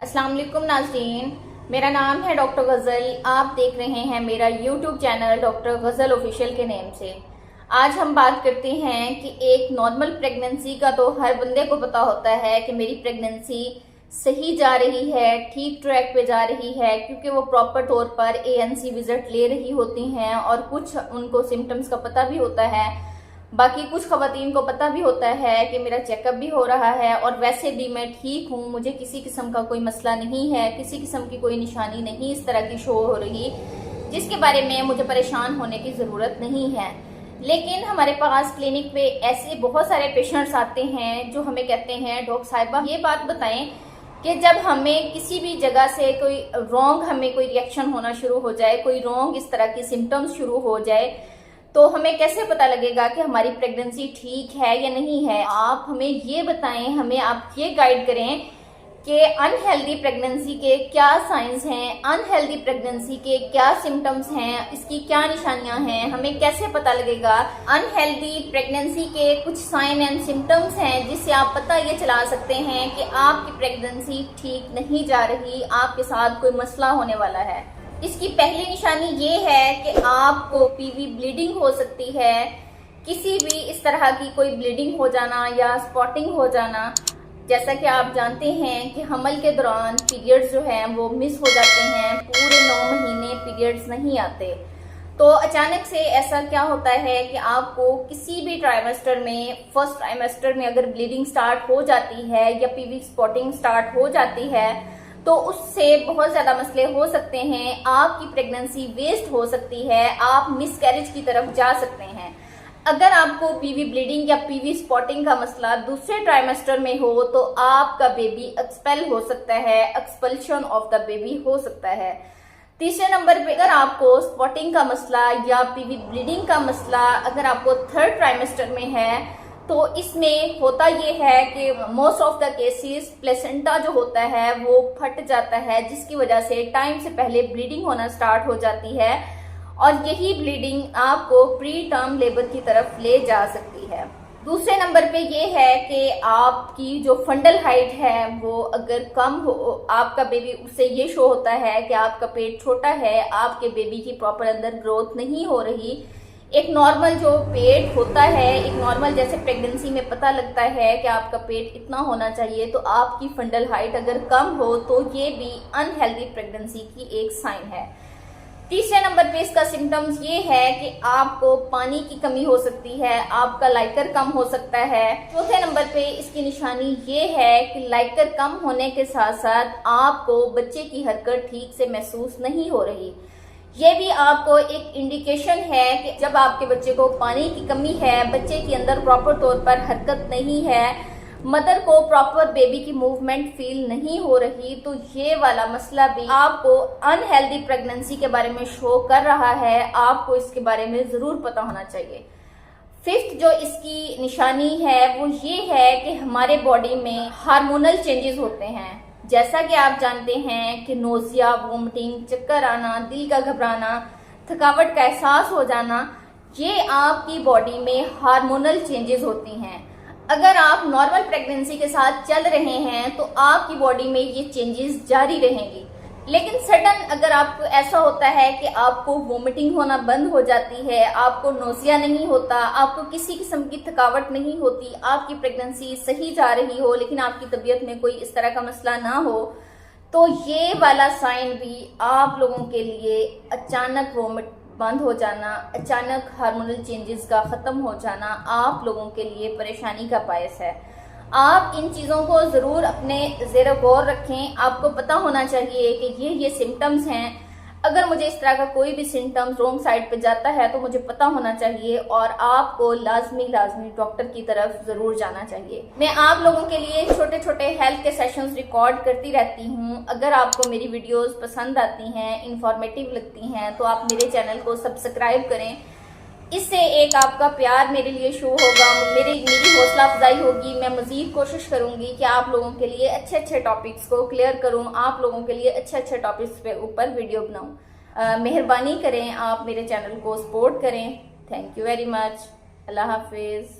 अस्सलाम वालेकुम नाज़रीन, मेरा नाम है डॉक्टर गज़ल। आप देख रहे हैं मेरा यूट्यूब चैनल डॉक्टर गज़ल ऑफिशियल के नेम से। आज हम बात करते हैं कि एक नॉर्मल प्रेगनेंसी का तो हर बंदे को पता होता है कि मेरी प्रेगनेंसी सही जा रही है, ठीक ट्रैक पे जा रही है, क्योंकि वो प्रॉपर तौर पर ANC विजिट ले रही होती हैं और कुछ उनको सिम्टम्स का पता भी होता है। बाकी कुछ खवातीन को पता भी होता है कि मेरा चेकअप भी हो रहा है और वैसे भी मैं ठीक हूँ, मुझे किसी किस्म का कोई मसला नहीं है, किसी किस्म की कोई निशानी नहीं इस तरह की शो हो रही जिसके बारे में मुझे परेशान होने की ज़रूरत नहीं है। लेकिन हमारे पास क्लिनिक पे ऐसे बहुत सारे पेशेंट्स आते हैं जो हमें कहते हैं डॉक्टर साहिबा ये बात बताएं कि जब हमें किसी भी जगह से कोई रॉन्ग हमें कोई रिएक्शन होना शुरू हो जाए, कोई रॉन्ग इस तरह की सिम्टम्स शुरू हो जाए, तो हमें कैसे पता लगेगा कि हमारी प्रेगनेंसी ठीक है या नहीं है। आप हमें ये बताएं, हमें आप ये गाइड करें कि अनहेल्दी प्रेगनेंसी के क्या साइंस हैं, अनहेल्दी प्रेगनेंसी के क्या सिम्टम्स हैं, इसकी क्या निशानियां हैं, हमें कैसे पता लगेगा। अनहेल्दी प्रेगनेंसी के कुछ साइन एंड सिम्टम्स हैं जिससे आप पता ये चला सकते हैं कि आपकी प्रेगनेंसी ठीक नहीं जा रही, आपके साथ कोई मसला होने वाला है। इसकी पहली निशानी ये है कि आपको PV ब्लीडिंग हो सकती है, किसी भी इस तरह की कोई ब्लीडिंग हो जाना या स्पॉटिंग हो जाना। जैसा कि आप जानते हैं कि हमल के दौरान पीरियड्स जो हैं वो मिस हो जाते हैं, पूरे 9 महीने पीरियड्स नहीं आते। तो अचानक से ऐसा क्या होता है कि आपको किसी भी ट्राइमेस्टर में, फर्स्ट ट्राइमेस्टर में अगर ब्लीडिंग स्टार्ट हो जाती है या PV स्पॉटिंग स्टार्ट हो जाती है तो उससे बहुत ज्यादा मसले हो सकते हैं। आपकी प्रेगनेंसी वेस्ट हो सकती है, आप मिसकैरेज की तरफ जा सकते हैं। अगर आपको PV ब्लीडिंग या PV स्पॉटिंग का मसला दूसरे ट्राइमेस्टर में हो तो आपका बेबी एक्सपेल हो सकता है, एक्सपल्शन ऑफ द बेबी हो सकता है। तीसरे नंबर पे अगर आपको स्पॉटिंग का मसला या PV ब्लीडिंग का मसला अगर आपको थर्ड ट्राइमेस्टर में है तो इसमें होता ये है कि most of the cases placenta जो होता है वो फट जाता है, जिसकी वजह से टाइम से पहले ब्लीडिंग होना स्टार्ट हो जाती है और यही ब्लीडिंग आपको प्री टर्म लेबर की तरफ ले जा सकती है। दूसरे नंबर पे ये है कि आपकी जो फंडल हाइट है वो अगर कम हो, आपका बेबी, उससे ये शो होता है कि आपका पेट छोटा है, आपके बेबी की प्रॉपर अंदर ग्रोथ नहीं हो रही। एक नॉर्मल जो पेट होता है, एक नॉर्मल जैसे प्रेगनेंसी में पता लगता है कि आपका पेट इतना होना चाहिए, तो आपकी फंडल हाइट अगर कम हो तो ये भी अनहेल्दी प्रेगनेंसी की एक साइन है। तीसरे नंबर पे इसका सिम्टम्स ये है कि आपको पानी की कमी हो सकती है, आपका लाइकर कम हो सकता है। चौथे नंबर पे इसकी निशानी ये है कि लाइकर कम होने के साथ साथ आपको बच्चे की हरकत ठीक से महसूस नहीं हो रही। ये भी आपको एक इंडिकेशन है कि जब आपके बच्चे को पानी की कमी है, बच्चे के अंदर प्रॉपर तौर पर हरकत नहीं है, मदर को प्रॉपर बेबी की मूवमेंट फील नहीं हो रही, तो ये वाला मसला भी आपको अनहेल्दी प्रेगनेंसी के बारे में शो कर रहा है। आपको इसके बारे में जरूर पता होना चाहिए। फिफ्थ जो इसकी निशानी है वो ये है कि हमारे बॉडी में हार्मोनल चेंजेस होते हैं। जैसा कि आप जानते हैं कि नोजिया, वोमिटिंग, चक्कर आना, दिल का घबराना, थकावट का एहसास हो जाना, ये आपकी बॉडी में हार्मोनल चेंजेस होती हैं। अगर आप नॉर्मल प्रेगनेंसी के साथ चल रहे हैं तो आपकी बॉडी में ये चेंजेस जारी रहेंगी। लेकिन सडन अगर आपको ऐसा होता है कि आपको वोमिटिंग होना बंद हो जाती है, आपको नोजिया नहीं होता, आपको किसी किस्म की थकावट नहीं होती, आपकी प्रेगनेंसी सही जा रही हो लेकिन आपकी तबीयत में कोई इस तरह का मसला ना हो, तो ये वाला साइन भी आप लोगों के लिए अचानक वोमिट बंद हो जाना, अचानक हार्मोनल चेंजेस का खत्म हो जाना आप लोगों के लिए परेशानी का बायस है। आप इन चीज़ों को ज़रूर अपने ज़ेर गौर रखें। आपको पता होना चाहिए कि ये सिम्टम्स हैं। अगर मुझे इस तरह का कोई भी सिम्टम्स रॉन्ग साइड पे जाता है तो मुझे पता होना चाहिए और आपको लाजमी डॉक्टर की तरफ ज़रूर जाना चाहिए। मैं आप लोगों के लिए छोटे छोटे हेल्थ के सेशंस रिकॉर्ड करती रहती हूँ। अगर आपको मेरी वीडियोस पसंद आती हैं, इंफॉर्मेटिव लगती हैं, तो आप मेरे चैनल को सब्सक्राइब करें। इससे एक आपका प्यार मेरे लिए शो होगा, मेरी हौसला अफजाई होगी। मैं मजीद कोशिश करूंगी कि आप लोगों के लिए अच्छे टॉपिक्स को क्लियर करूं, आप लोगों के लिए अच्छे टॉपिक्स पे ऊपर वीडियो बनाऊं। मेहरबानी करें, आप मेरे चैनल को सपोर्ट करें। Thank you very much. Allah Hafiz.